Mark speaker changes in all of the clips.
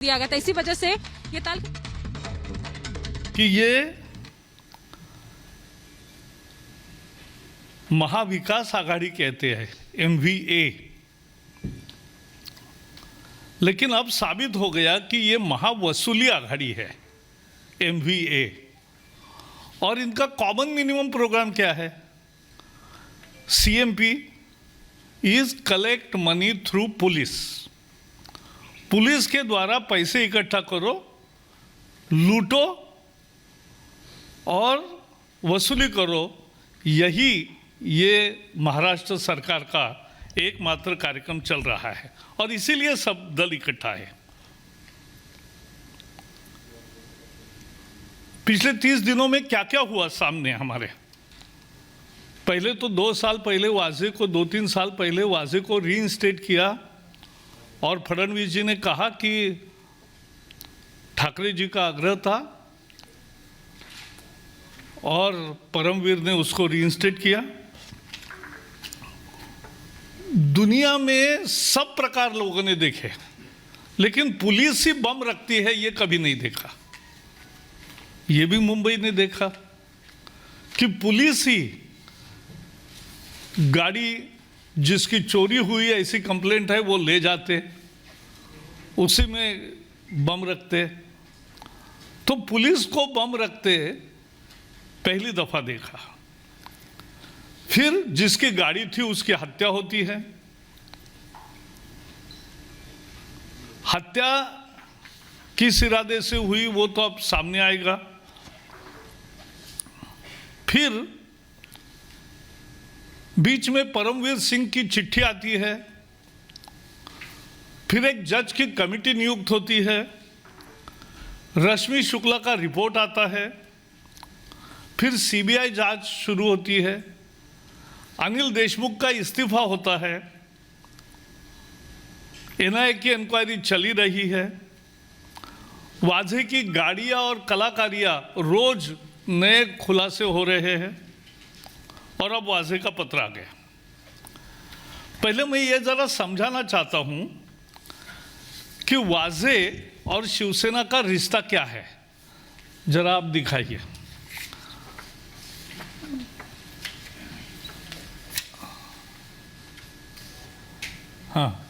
Speaker 1: दिया गया था। इसी वजह से ये ताल
Speaker 2: कि ये महाविकास आघाड़ी कहते हैं, MVA, लेकिन अब साबित हो गया कि ये महावसूली आघाड़ी है, MVA। और इनका कॉमन मिनिमम प्रोग्राम क्या है? CMP is collect money through police. Police के द्वारा पैसे इकट्ठा करो, लूटो और वसूली करो। यही ये महाराष्ट्र सरकार का एकमात्र कार्यक्रम चल रहा है और इसीलिए सब दल इकट्ठा है। पिछले 30 दिनों में क्या क्या हुआ सामने हमारे? पहले तो 2 साल पहले वाजे को, 2-3 साल पहले वाजे को रीइंस्टेट किया और फडणवीस जी ने कहा कि ठाकरे जी का आग्रह था और परमवीर ने उसको रीइंस्टेट किया। दुनिया में सब प्रकार लोगों ने देखे, लेकिन पुलिस ही बम रखती है ये कभी नहीं देखा। ये भी मुंबई ने देखा कि पुलिस ही गाड़ी जिसकी चोरी हुई ऐसी कंप्लेंट है वो ले जाते, उसी में बम रखते। तो पुलिस को बम रखते पहली दफा देखा। फिर जिसकी गाड़ी थी उसकी हत्या होती है। हत्या किस इरादे से हुई वो तो अब सामने आएगा। फिर बीच में परमवीर सिंह की चिट्ठी आती है, फिर एक जज की कमेटी नियुक्त होती है, रश्मि शुक्ला का रिपोर्ट आता है, फिर CBI जांच शुरू होती है, अनिल देशमुख का इस्तीफा होता है, NIA की इंक्वायरी चली रही है, वाजे की गाड़ियां और कलाकारियां रोज नए खुलासे हो रहे हैं और अब वाजे का पत्र आ गया। पहले मैं ये जरा समझाना चाहता हूं कि वाजे और शिवसेना का रिश्ता क्या है, जरा आप दिखाइए। हाँ,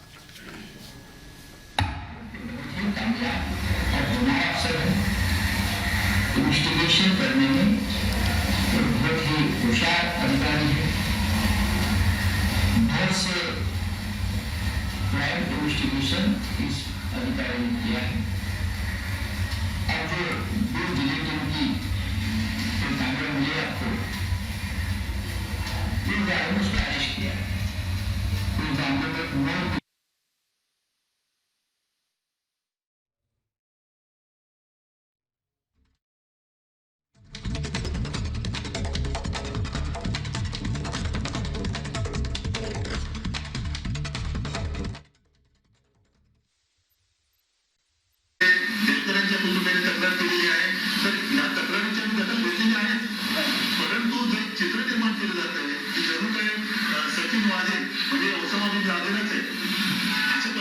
Speaker 3: इन्वेस्टिगेशन करने में बहुत ही होशियार अधिकारी है। बहुत से क्राइम इन्वेस्टिगेशन इस अधिकारी ने किया है और जो 2 जिले की उनकी जानकारी मिली आपको, इन जानवरों ने उसको अरेस्ट किया है। इन जानवरों में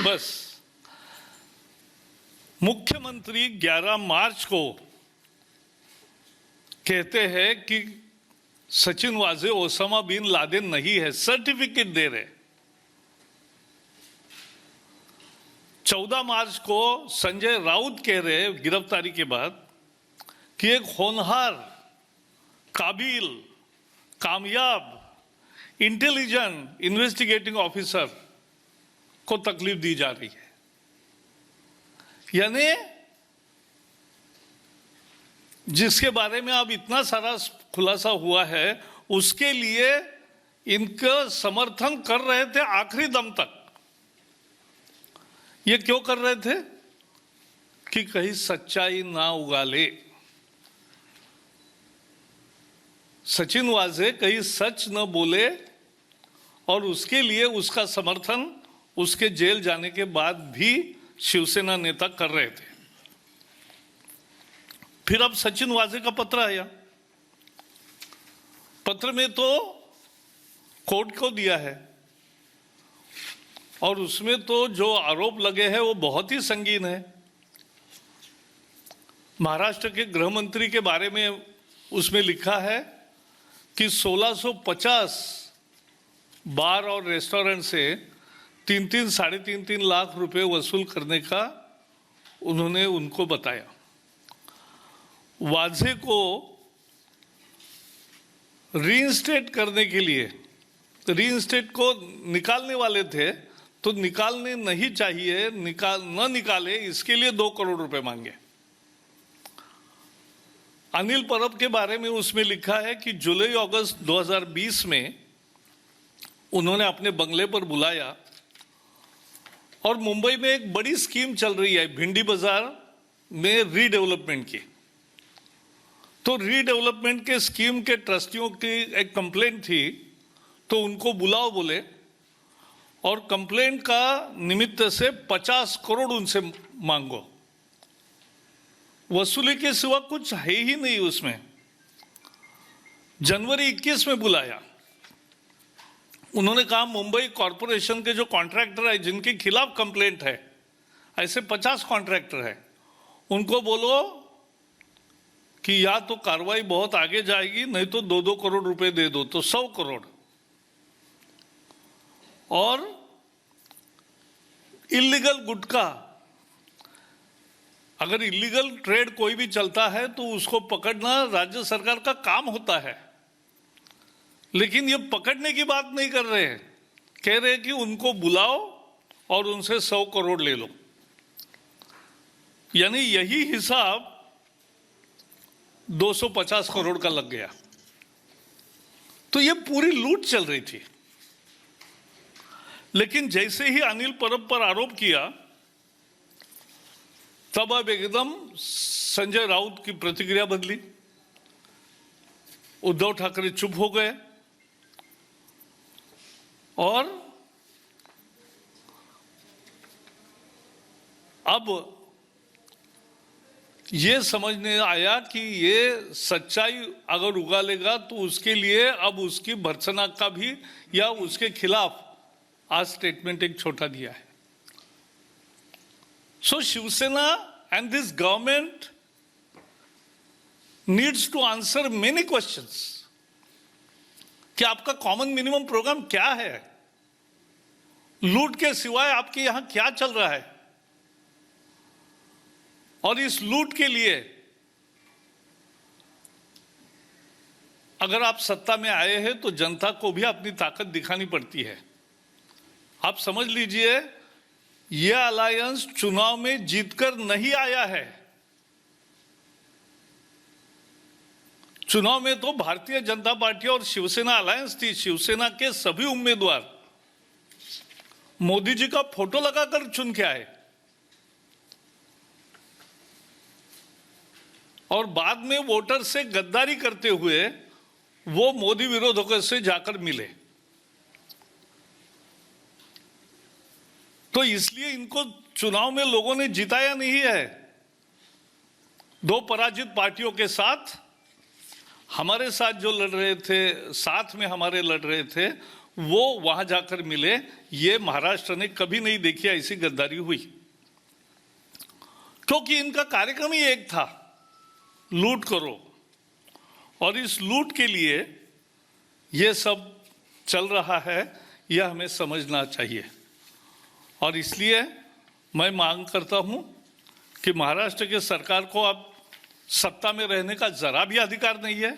Speaker 2: बस मुख्यमंत्री 11 मार्च को कहते हैं कि सचिन वाजे ओसामा बिन लादेन नहीं है, सर्टिफिकेट दे रहे। 14 मार्च को संजय राउत कह रहे गिरफ्तारी के बाद कि एक होनहार, काबिल, कामयाब, इंटेलिजेंट इन्वेस्टिगेटिंग ऑफिसर को तकलीफ दी जा रही है। यानी जिसके बारे में अब इतना सारा खुलासा हुआ है उसके लिए इनका समर्थन कर रहे थे आखिरी दम तक। ये क्यों कर रहे थे? कि कहीं सच्चाई ना उगाले, सचिन वाजे कहीं सच न बोले और उसके लिए उसका समर्थन उसके जेल जाने के बाद भी शिवसेना नेता कर रहे थे। फिर अब सचिन वाजे का पत्र आया। पत्र में तो कोर्ट को दिया है और उसमें तो जो आरोप लगे हैं वो बहुत ही संगीन है। महाराष्ट्र के गृह मंत्री के बारे में उसमें लिखा है कि 1650 बार और रेस्टोरेंट से 3-3, साढ़े 3 लाख रुपए वसूल करने का उन्होंने उनको बताया। वाजे को रीइंस्टेट करने के लिए, रीइंस्टेट को निकालने वाले थे तो निकालने नहीं चाहिए, न निकाले, इसके लिए 2 करोड़ रुपए मांगे। अनिल परब के बारे में उसमें लिखा है कि जुलाई अगस्त 2020 में उन्होंने अपने बंगले पर बुलाया और मुंबई में एक बड़ी स्कीम चल रही है भिंडी बाजार में रीडेवलपमेंट की। तो रीडेवलपमेंट के स्कीम के ट्रस्टियों की एक कंप्लेंट थी, तो उनको बुलाओ बोले और कंप्लेंट का निमित्त से 50 करोड़ उनसे मांगो। वसूली के सिवा कुछ है ही नहीं उसमें। जनवरी 21 में बुलाया, उन्होंने कहा मुंबई कॉरपोरेशन के जो कॉन्ट्रैक्टर है जिनके खिलाफ कंप्लेंट है, ऐसे 50 कॉन्ट्रैक्टर है, उनको बोलो कि या तो कार्रवाई बहुत आगे जाएगी, नहीं तो 2-2 करोड़ रुपए दे दो, तो 100 करोड़। और इलीगल गुटखा, अगर इलीगल ट्रेड कोई भी चलता है तो उसको पकड़ना राज्य सरकार का काम होता है, लेकिन ये पकड़ने की बात नहीं कर रहे हैं, कह रहे हैं कि उनको बुलाओ और उनसे 100 करोड़ ले लो। यानी यही हिसाब 250 करोड़ का लग गया। तो ये पूरी लूट चल रही थी। लेकिन जैसे ही अनिल परब पर आरोप किया, तब अब एकदम संजय राउत की प्रतिक्रिया बदली, उद्धव ठाकरे चुप हो गए और अब ये समझने आया कि ये सच्चाई अगर उगालेगा तो उसके लिए अब उसकी भर्त्सना का भी या उसके खिलाफ आज स्टेटमेंट एक छोटा दिया है। So Shiv and this government needs to answer many questions. कि आपका कॉमन मिनिमम प्रोग्राम क्या है? लूट के सिवाय आपके यहां क्या चल रहा है? और इस लूट के लिए अगर आप सत्ता में आए हैं तो जनता को भी अपनी ताकत दिखानी पड़ती है। आप समझ लीजिए, यह अलायंस चुनाव में जीतकर नहीं आया है। चुनाव में तो भारतीय जनता पार्टी और शिवसेना अलायंस थी। शिवसेना के सभी उम्मीदवार मोदी जी का फोटो लगाकर चुन के आए और बाद में वोटर से गद्दारी करते हुए वो मोदी विरोधकों से जाकर मिले। तो इसलिए इनको चुनाव में लोगों ने जिताया नहीं है। 2 पराजित पार्टियों के साथ हमारे साथ जो लड़ रहे थे, साथ में हमारे लड़ रहे थे, वो वहां जाकर मिले। ये महाराष्ट्र ने कभी नहीं देखी ऐसी गद्दारी हुई, क्योंकि इनका कार्यक्रम ही एक था, लूट करो। और इस लूट के लिए ये सब चल रहा है, यह हमें समझना चाहिए। और इसलिए मैं मांग करता हूं कि महाराष्ट्र के सरकार को अब सत्ता में रहने का जरा भी अधिकार नहीं है,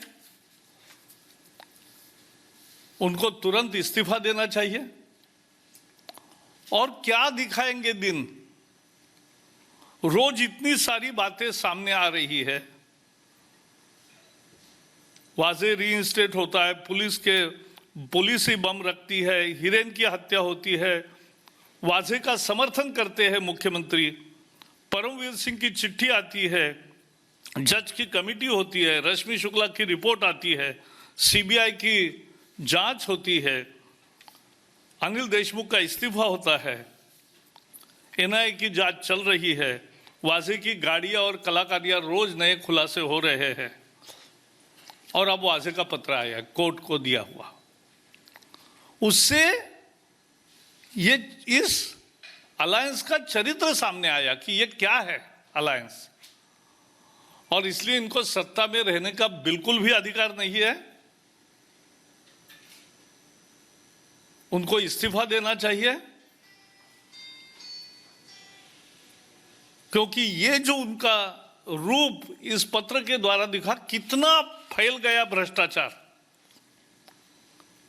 Speaker 2: उनको तुरंत इस्तीफा देना चाहिए। और क्या दिखाएंगे दिन? रोज इतनी सारी बातें सामने आ रही है। वाजे रीइंस्टेट होता है, पुलिस ही बम रखती है, हिरेन की हत्या होती है, वाजे का समर्थन करते हैं मुख्यमंत्री, परमवीर सिंह की चिट्ठी आती है, जज की कमेटी होती है, रश्मि शुक्ला की रिपोर्ट आती है, सीबीआई की जांच होती है, अनिल देशमुख का इस्तीफा होता है, एनआईए की जांच चल रही है, वाजे की गाड़ियां और कलाकारियां रोज नए खुलासे हो रहे हैं। और अब वाजे का पत्र आया कोर्ट को दिया हुआ, उससे ये इस अलायंस का चरित्र सामने आया कि ये क्या है अलायंस। और इसलिए इनको सत्ता में रहने का बिल्कुल भी अधिकार नहीं है। उनको इस्तीफा देना चाहिए, क्योंकि ये जो उनका रूप इस पत्र के द्वारा दिखा, कितना फैल गया भ्रष्टाचार,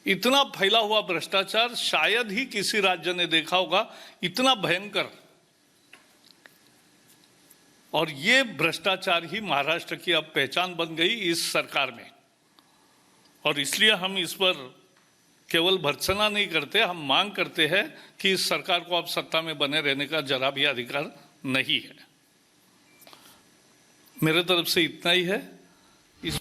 Speaker 2: इतना फैला हुआ भ्रष्टाचार शायद ही किसी राज्य ने देखा होगा, इतना भयंकर। और ये भ्रष्टाचार ही महाराष्ट्र की अब पहचान बन गई इस सरकार में। और इसलिए हम इस पर केवल भर्त्सना नहीं करते, हम मांग करते हैं कि इस सरकार को अब सत्ता में बने रहने का जरा भी अधिकार नहीं है। मेरे तरफ से इतना ही है। इस